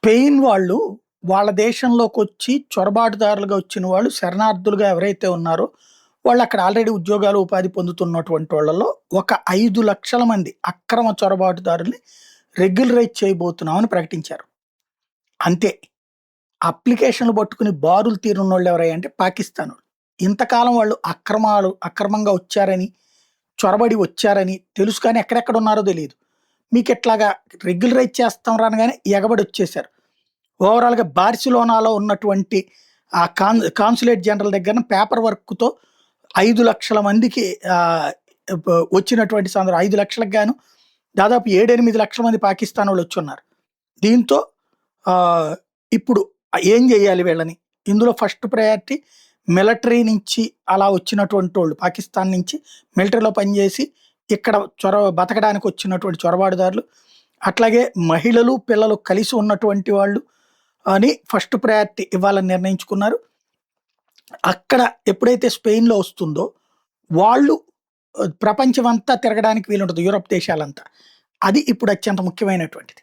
Spain వాళ్ళు వాళ్ళ దేశంలోకొచ్చి చొరబాటుదారులుగా వచ్చిన వాళ్ళు శరణార్థులుగా ఎవరైతే ఉన్నారో, వాళ్ళక్కడ ఆల్రెడీ ఉద్యోగాలు, ఉపాధి పొందుతున్నటువంటి వాళ్ళలో ఒక 5,00,000 మంది అక్రమ చొరబాటుదారుల్ని రెగ్యులరైజ్ చేయబోతున్నామని ప్రకటించారు. అంతే. అప్లికేషన్‌లు పట్టుకుని బారులు తీరున్నోళ్ళు ఎవరయ్యా అంటే పాకిస్తానోళ్ళు. ఇంతకాలం వాళ్ళు అక్రమంగా వచ్చారని, చొరబడి వచ్చారని తెలుసు కానీ ఎక్కడెక్కడ ఉన్నారో తెలీదు. మీకిట్లాగా రెగ్యులరైజ్ చేస్తాం రా అనగానే ఎగబడి వచ్చేసారు. ఓవరాల్‌గా బార్సిలోనాలో ఉన్నటువంటి ఆ కాన్సులేట్ జనరల్ దగ్గరన పేపర్ వర్క్‌తో 5,00,000 మందికి ఆహ్, వచ్చినటువంటి 5,00,000కి గాను దాదాపు 7, 8 లక్షల మంది పాకిస్తానోళ్ళు వచ్చున్నారు. దీంతో ఆహ్, ఇప్పుడు ఏం జేయాలి వీళ్ళని? ఇందులో ఫస్ట్ ప్రయారిటీ మిలిటరీ నుంచి అలా వచ్చినటువంటోళ్ళు పాకిస్తాన్ నుంచి మిలిటరీలో పనిచేసి ఇక్కడ బతకడానికి వచ్చినటువంటి చొరబాటుదారులు, అట్లాగే మహిళలు, పిల్లలు కలిసి ఉన్నటువంటి వాళ్ళు అని ఫస్ట్ ప్రయారిటీ ఇవ్వాలని నిర్ణయించుకున్నారు. అక్కడ ఎప్పుడైతే స్పెయిన్‌లో వస్తుందో వాళ్ళు ప్రపంచమంతా తిరగడానికి వీలుంటది. యూరప్ దేశాలంతా. అది ఇప్పుడు అత్యంత ముఖ్యమైనటువంటిది.